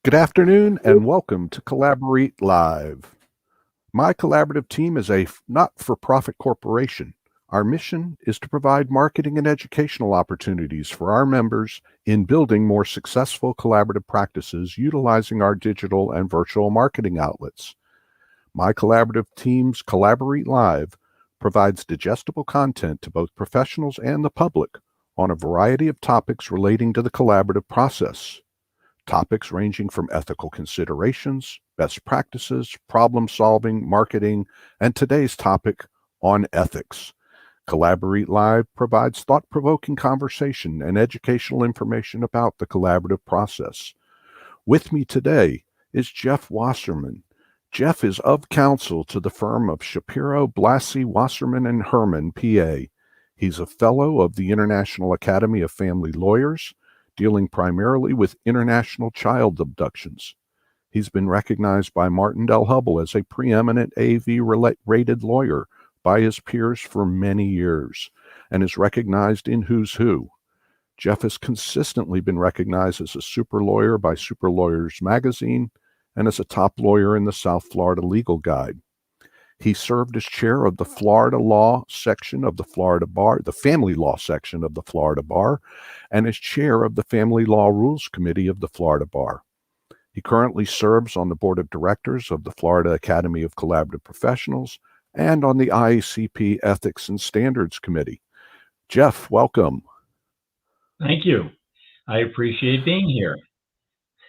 Good afternoon and welcome to CollaborEAT Live. My collaborative team is a not-for-profit corporation. Our mission is to provide marketing and educational opportunities for our members in building more successful collaborative practices utilizing our digital and virtual marketing outlets. My collaborative team's CollaborEAT Live provides digestible content to both professionals and the public on a variety of topics relating to the collaborative process. Topics ranging from ethical considerations, best practices, problem solving, marketing, and today's topic on ethics. CollaborEAT Live provides thought-provoking conversation and educational information about the collaborative process. With me today is Jeff Wasserman. Jeff is of counsel to the firm of Shapiro, Blassie, Wasserman, and Herman, PA. He's a fellow of the International Academy of Family Lawyers, dealing primarily with international child abductions. He's been recognized by Martin Del Hubble as a preeminent AV-rated lawyer by his peers for many years and is recognized in Who's Who. Jeff has consistently been recognized as a super lawyer by Super Lawyers magazine and as a top lawyer in the South Florida Legal Guide. He served as chair of the Florida Law section of the Florida Bar, the Family Law section of the Florida Bar, and as chair of the Family Law Rules Committee of the Florida Bar. He currently serves on the board of directors of the Florida Academy of Collaborative Professionals and on the IACP Ethics and Standards Committee. Jeff, welcome. Thank you. I appreciate being here.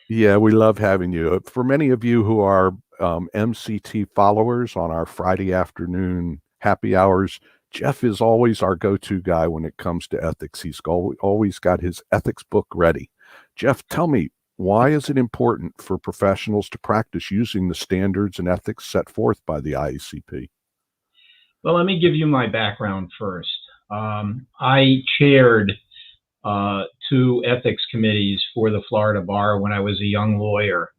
Yeah, we love having you. For many of you who are MCT followers on our Friday afternoon happy hours, Jeff is always our go-to guy when it comes to ethics. He's always got his ethics book ready. Jeff, tell me, why is it important for professionals to practice using the standards and ethics set forth by the IACP? Well, let me give you my background first. I chaired two ethics committees for the Florida Bar when I was a young lawyer.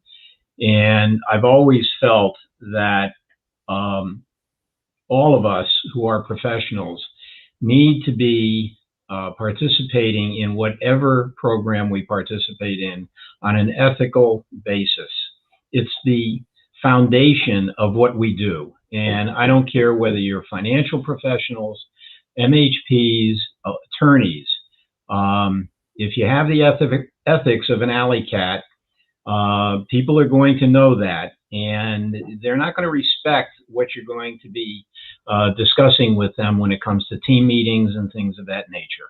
And I've always felt that all of us who are professionals need to be participating in whatever program we participate in on an ethical basis. It's the foundation of what we do. And I don't care whether you're financial professionals, MHPs, attorneys. If you have the ethics of an alley cat, people are going to know that, and they're not going to respect what you're going to be discussing with them when it comes to team meetings and things of that nature.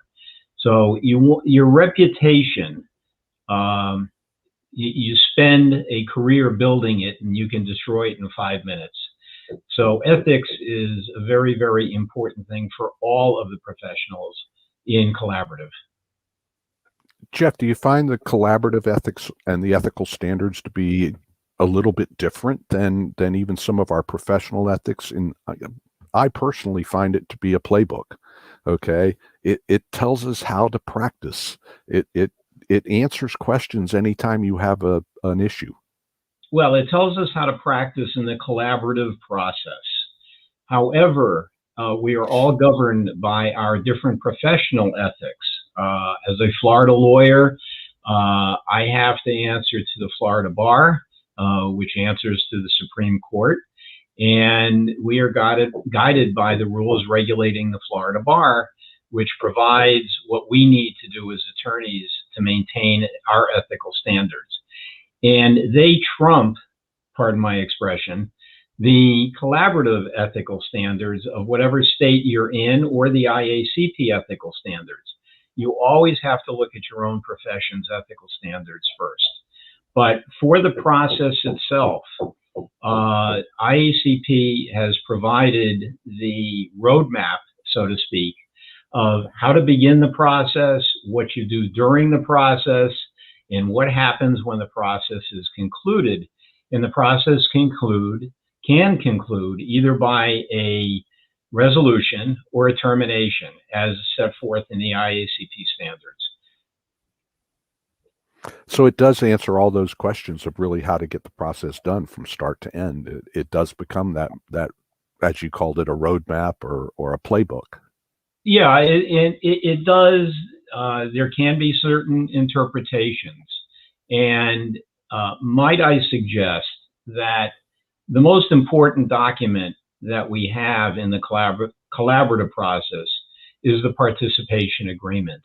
So your reputation, you spend a career building it, and you can destroy it in 5 minutes. So ethics is a very, very important thing for all of the professionals in collaborative. Jeff, do you find the collaborative ethics and the ethical standards to be a little bit different than even some of our professional ethics? And I personally find it to be a playbook. Okay, it tells us how to practice. It answers questions anytime you have an issue. Well, it tells us how to practice in the collaborative process. However, we are all governed by our different professional ethics. As a Florida lawyer, I have to answer to the Florida Bar, which answers to the Supreme Court. And we are guided by the rules regulating the Florida Bar, which provides what we need to do as attorneys to maintain our ethical standards. And they trump, pardon my expression, the collaborative ethical standards of whatever state you're in or the IACP ethical standards. You always have to look at your own profession's ethical standards first. But for the process itself, IACP has provided the roadmap, so to speak, of how to begin the process, what you do during the process, and what happens when the process is concluded. And the process can conclude either by a resolution or a termination as set forth in the IACP standards. So it does answer all those questions of really how to get the process done from start to end. It does become that, as you called it, a roadmap or a playbook. Yeah, it does. There can be certain interpretations. And might I suggest that the most important document that we have in the collaborative process is the participation agreement.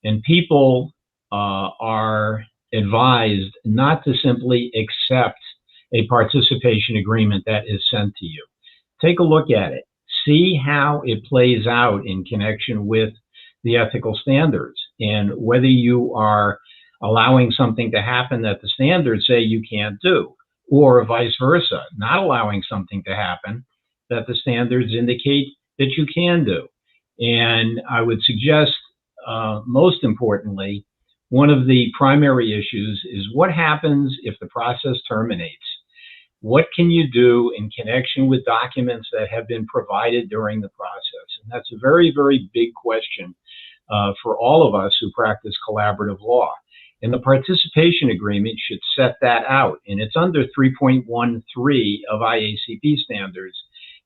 And people are advised not to simply accept a participation agreement that is sent to you. Take a look at it. See how it plays out in connection with the ethical standards, and whether you are allowing something to happen that the standards say you can't do, or vice versa, not allowing something to happen that the standards indicate that you can do. And I would suggest, most importantly, one of the primary issues is what happens if the process terminates? What can you do in connection with documents that have been provided during the process? And that's a very, very big question for all of us who practice collaborative law. And the participation agreement should set that out. And it's under 3.13 of IACP standards.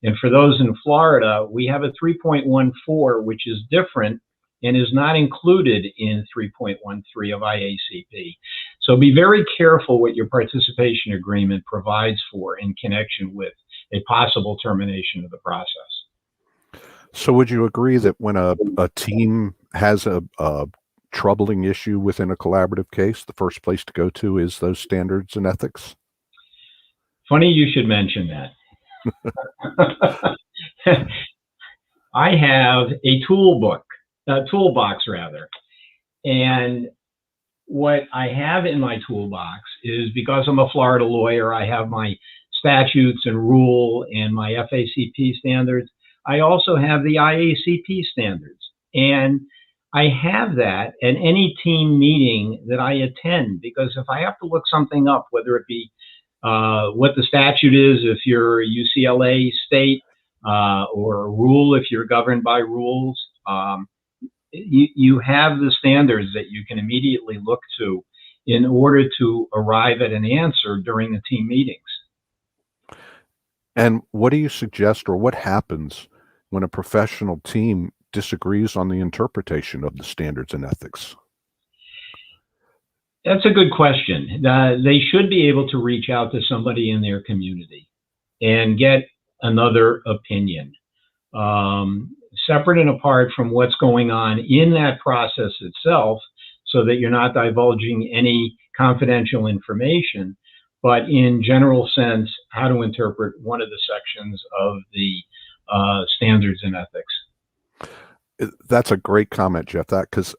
And for those in Florida, we have a 3.14, which is different and is not included in 3.13 of IACP. So be very careful what your participation agreement provides for in connection with a possible termination of the process. So would you agree that when a team has a troubling issue within a collaborative case, the first place to go to is those standards and ethics? Funny you should mention that. I have a toolbox rather. And what I have in my toolbox is, because I'm a Florida lawyer, I have my statutes and rule and my FACP standards. I also have the IACP standards. And I have that at any team meeting that I attend, because if I have to look something up, whether it be what the statute is if you're UCLA state, or a rule if you're governed by rules, you have the standards that you can immediately look to in order to arrive at an answer during the team meetings. And what do you suggest, or what happens when a professional team disagrees on the interpretation of the standards and ethics? That's a good question. They should be able to reach out to somebody in their community and get another opinion, separate and apart from what's going on in that process itself, so that you're not divulging any confidential information, but in general sense, how to interpret one of the sections of the standards and ethics. That's a great comment, Jeff, because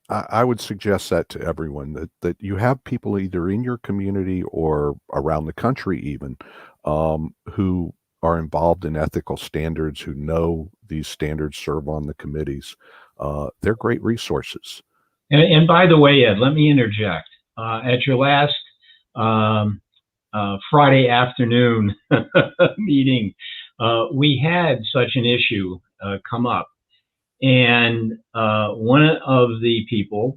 I would suggest that to everyone, that you have people either in your community or around the country even, who are involved in ethical standards, who know these standards, serve on the committees. They're great resources. And by the way, Ed, let me interject. At your last Friday afternoon meeting, we had such an issue come up. And one of the people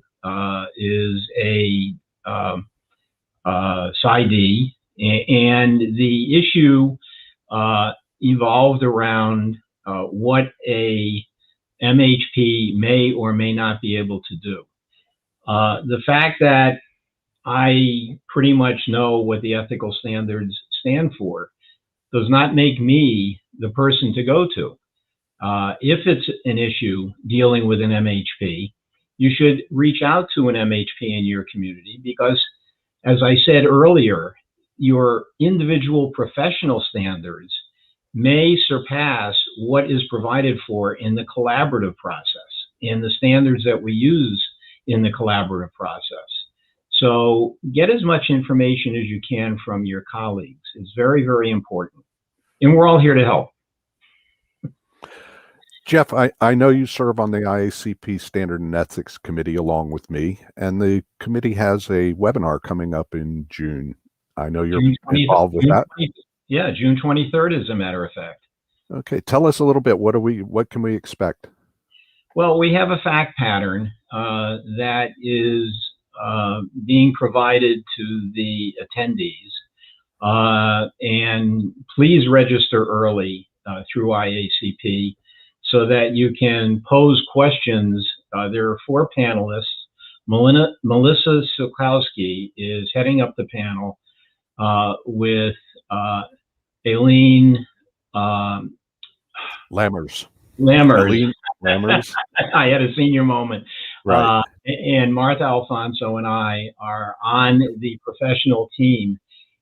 is a PsyD, and the issue evolved around what a MHP may or may not be able to do. The fact that I pretty much know what the ethical standards stand for does not make me the person to go to. If it's an issue dealing with an MHP, you should reach out to an MHP in your community, because, as I said earlier, your individual professional standards may surpass what is provided for in the collaborative process and the standards that we use in the collaborative process. So get as much information as you can from your colleagues. It's very, very important. And we're all here to help. Jeff, I know you serve on the IACP Standard and Ethics Committee along with me, and the committee has a webinar coming up in June. I know you're involved with that. Yeah, June 23rd, as a matter of fact. Okay, tell us a little bit. What can we expect? Well, we have a fact pattern that is being provided to the attendees, and please register early through IACP so that you can pose questions. There are 4 panelists Melissa Sukowski is heading up the panel with Aileen Lammers. Lammers. Lammers. I had a senior moment. Right. And Martha Alfonso and I are on the professional team,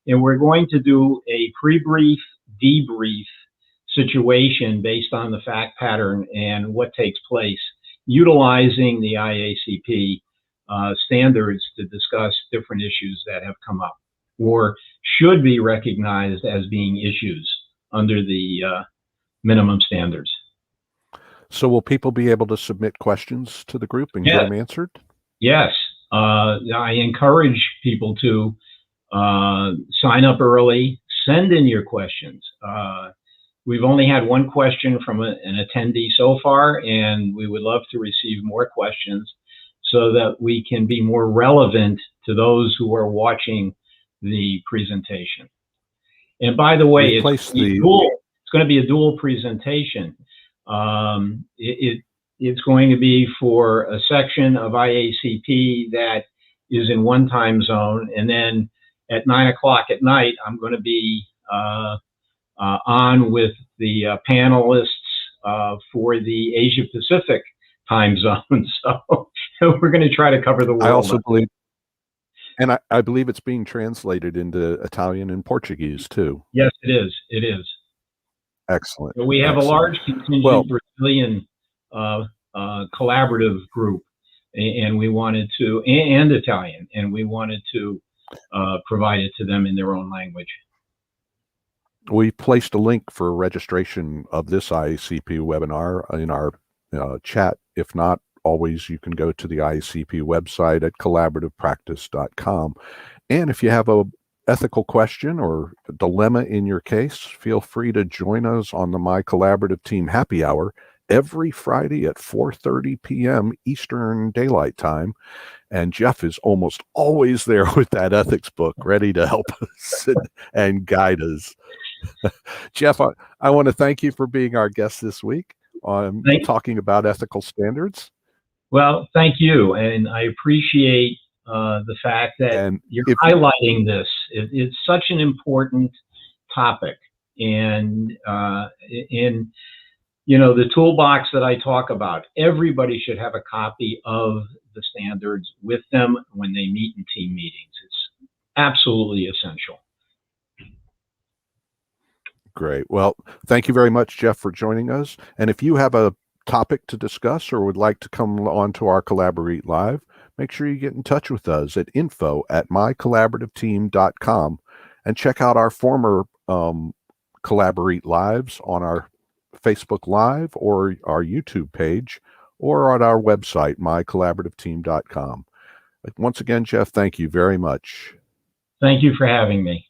and we're going to do a pre-brief, debrief situation based on the fact pattern and what takes place, utilizing the IACP standards to discuss different issues that have come up or should be recognized as being issues under the minimum standards. So will people be able to submit questions to the group and get them answered? Yes. I encourage people to sign up early, send in your questions. We've only had one question from an attendee so far, and we would love to receive more questions so that we can be more relevant to those who are watching the presentation. And by the way, it's going to be a dual presentation. It's going to be for a section of IACP that is in one time zone, and then at 9 o'clock at night, I'm going to be on with the panelists for the Asia Pacific time zone. So we're going to try to cover the world. I also believe, and I believe it's being translated into Italian and Portuguese too. Yes, it is. It is. Excellent. So we have a large contingent Brazilian collaborative group, and we wanted to, and Italian, and we wanted to provide it to them in their own language. We placed a link for registration of this IACP webinar in our chat. If not, always you can go to the IACP website at collaborativepractice.com. And if you have a ethical question or dilemma in your case, feel free to join us on the My Collaborative Team Happy Hour every Friday at 4:30 p.m. Eastern Daylight Time. And Jeff is almost always there with that ethics book, ready to help us and guide us. Jeff, I want to thank you for being our guest this week on talking about ethical standards. Well, thank you. And I appreciate the fact that you're highlighting this. It's such an important topic. And in the toolbox that I talk about, everybody should have a copy of the standards with them when they meet in team meetings. It's absolutely essential. Great. Well, thank you very much, Jeff, for joining us. And if you have a topic to discuss or would like to come on to our CollaborEAT Live, make sure you get in touch with us at info@mycollaborativeteam.com and check out our former CollaborEAT Lives on our Facebook Live or our YouTube page or on our website, mycollaborativeteam.com. Once again, Jeff, thank you very much. Thank you for having me.